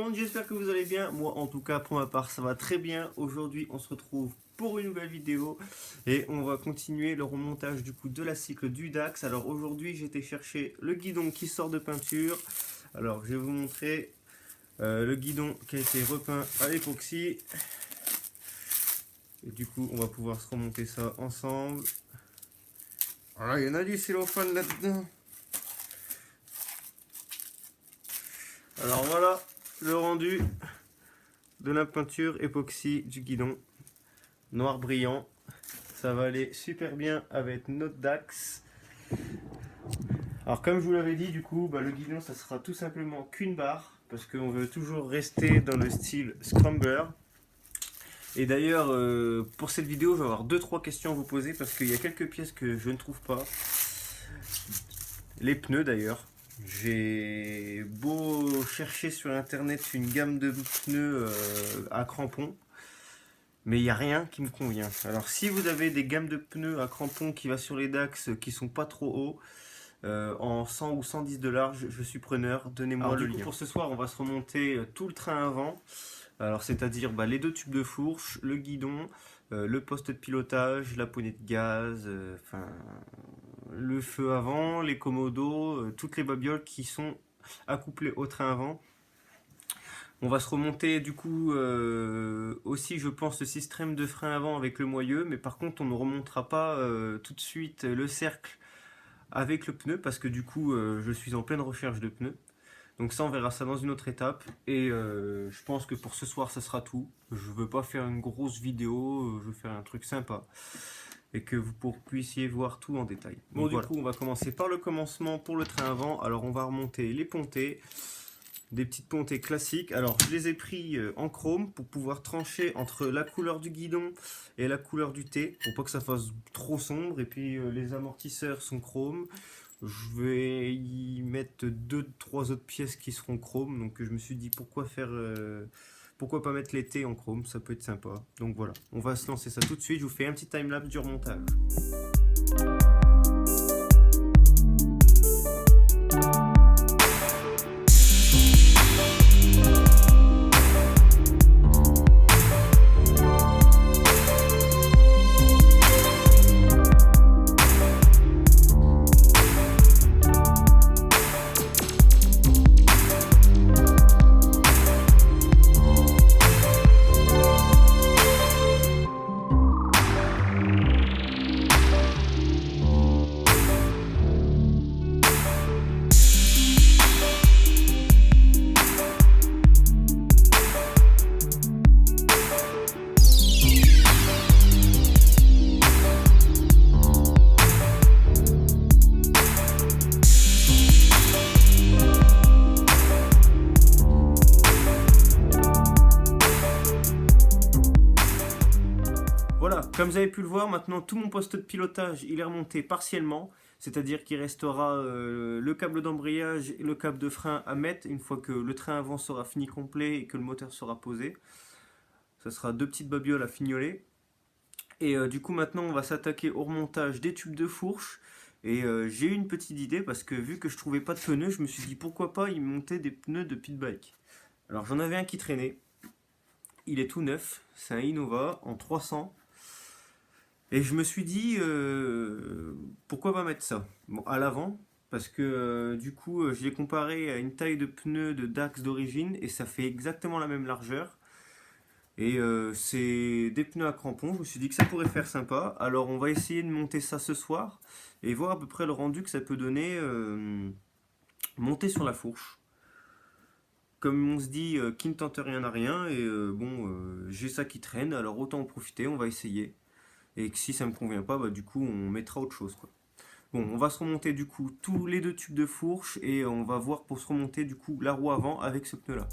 monde, j'espère que vous allez bien. Moi en tout cas pour ma part ça va très bien. Aujourd'hui on se retrouve pour une nouvelle vidéo et on va continuer le remontage du coup de la cycle du Dax. Alors aujourd'hui j'ai été chercher le guidon qui sort de peinture. Alors je vais vous montrer le guidon qui a été repeint à l'époxy. Et du coup on va pouvoir se remonter ça ensemble. Voilà, il y en a du cellophane là-dedans. Alors voilà le rendu de la peinture époxy du guidon noir brillant. Ça va aller super bien avec notre Dax. Alors comme je vous l'avais dit, du coup le guidon ça sera tout simplement qu'une barre parce qu'on veut toujours rester dans le style Scrambler. Et d'ailleurs pour cette vidéo je vais avoir 2-3 questions à vous poser parce qu'il y a quelques pièces que je ne trouve pas. Les pneus d'ailleurs. J'ai beau chercher sur internet une gamme de pneus à crampons, mais il n'y a rien qui me convient. Alors si vous avez des gammes de pneus à crampons qui va sur les Dax qui sont pas trop hauts, en 100 ou 110 de large, je suis preneur, donnez-moi le lien. Pour ce soir on va se remonter tout le train avant, alors c'est-à-dire les deux tubes de fourche, le guidon, le poste de pilotage, la poignée de gaz, le feu avant, les commodos, toutes les babioles qui sont accouplées au train avant. On va se remonter du coup aussi je pense le système de frein avant avec le moyeu, mais par contre on ne remontera pas tout de suite le cercle avec le pneu parce que du coup je suis en pleine recherche de pneus. Donc ça on verra ça dans une autre étape et je pense que pour ce soir ça sera tout. Je veux pas faire une grosse vidéo, je veux faire un truc sympa et que vous puissiez voir tout en détail. Bon, du coup on va commencer par le commencement pour le train avant. Alors on va remonter les pontées, des petites pontées classiques. Alors je les ai pris en chrome pour pouvoir trancher entre la couleur du guidon et la couleur du T pour pas que ça fasse trop sombre. Et puis les amortisseurs sont chrome. Je vais y mettre 2-3 autres pièces qui seront chrome, donc je me suis dit pourquoi pas mettre les T en chrome, ça peut être sympa. Donc voilà, on va se lancer ça tout de suite. Je vous fais un petit timelapse du remontage. Voilà, comme vous avez pu le voir, maintenant tout mon poste de pilotage il est remonté partiellement, c'est-à-dire qu'il restera le câble d'embrayage et le câble de frein à mettre une fois que le train avant sera fini complet et que le moteur sera posé. Ça sera deux petites babioles à fignoler. Et du coup maintenant on va s'attaquer au remontage des tubes de fourche. Et j'ai eu une petite idée parce que vu que je trouvais pas de pneus, je me suis dit pourquoi pas y monter des pneus de pit bike. Alors j'en avais un qui traînait, il est tout neuf, c'est un Innova en 300. Et je me suis dit, pourquoi pas mettre ça à l'avant, parce que du coup, je l'ai comparé à une taille de pneu de Dax d'origine, et ça fait exactement la même largeur. Et c'est des pneus à crampons, je me suis dit que ça pourrait faire sympa. Alors on va essayer de monter ça ce soir, et voir à peu près le rendu que ça peut donner monter sur la fourche. Comme on se dit, qui ne tente rien n'a rien, et j'ai ça qui traîne, alors autant en profiter, on va essayer. Et que si ça me convient pas, du coup on mettra autre chose quoi. Bon, on va se remonter du coup tous les deux tubes de fourche et on va voir pour se remonter du coup la roue avant avec ce pneu là.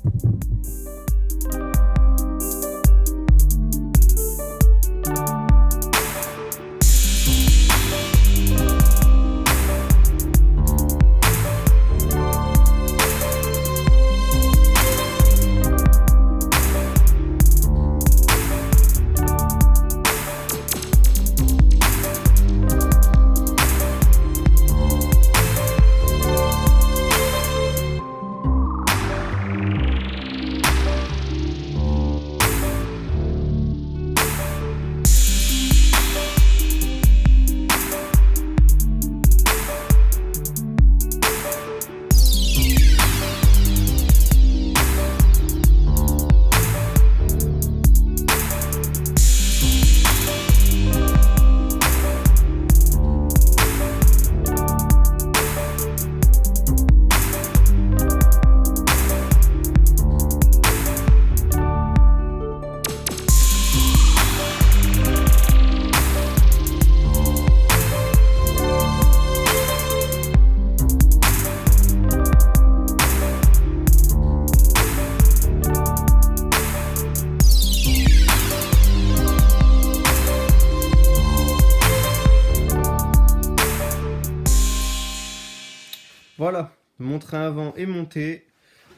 Voilà, mon train avant est monté.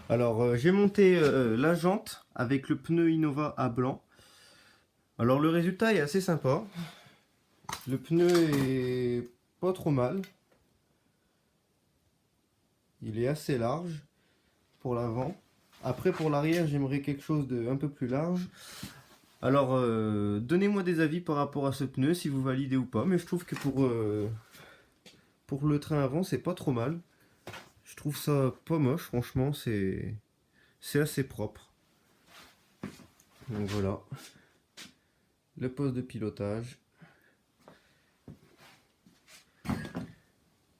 Alors j'ai monté la jante avec le pneu Innova à blanc. Alors le résultat est assez sympa. Le pneu est pas trop mal. Il est assez large pour l'avant. Après pour l'arrière j'aimerais quelque chose de un peu plus large. Alors donnez-moi des avis par rapport à ce pneu si vous validez ou pas. Mais je trouve que pour le train avant c'est pas trop mal. Je trouve ça pas moche, franchement c'est assez propre. Donc voilà. Le poste de pilotage.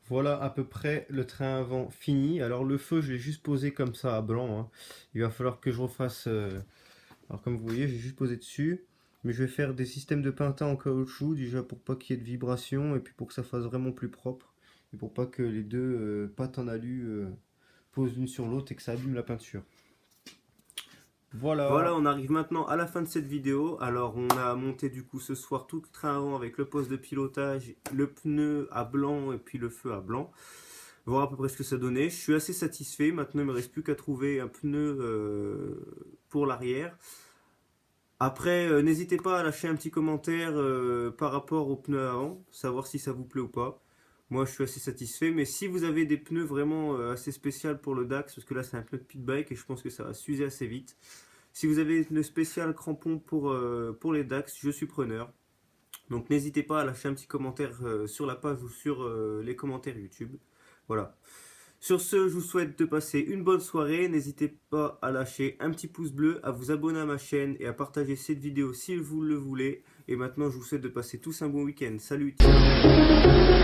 Voilà à peu près le train avant fini. Alors le feu, je l'ai juste posé comme ça à blanc, hein. Il va falloir que je refasse... Alors comme vous voyez, j'ai juste posé dessus. Mais je vais faire des systèmes de pinta en caoutchouc, déjà pour pas qu'il y ait de vibration et puis pour que ça fasse vraiment plus propre. Et pour pas que les deux pattes en alu posent l'une sur l'autre et que ça abîme la peinture. Voilà, on arrive maintenant à la fin de cette vidéo. Alors on a monté du coup ce soir tout le train avant avec le poste de pilotage, le pneu à blanc et puis le feu à blanc. Voir à peu près ce que ça donnait. Je suis assez satisfait. Maintenant il ne me reste plus qu'à trouver un pneu pour l'arrière. Après n'hésitez pas à lâcher un petit commentaire par rapport au pneu avant, savoir si ça vous plaît ou pas. Moi je suis assez satisfait, mais si vous avez des pneus vraiment assez spéciaux pour le Dax, parce que là c'est un pneu de pit bike et je pense que ça va s'user assez vite. Si vous avez une spéciale crampon pour les Dax, je suis preneur. Donc n'hésitez pas à lâcher un petit commentaire sur la page ou sur les commentaires YouTube. Voilà. Sur ce, je vous souhaite de passer une bonne soirée. N'hésitez pas à lâcher un petit pouce bleu, à vous abonner à ma chaîne et à partager cette vidéo si vous le voulez. Et maintenant, je vous souhaite de passer tous un bon week-end. Salut, ciao.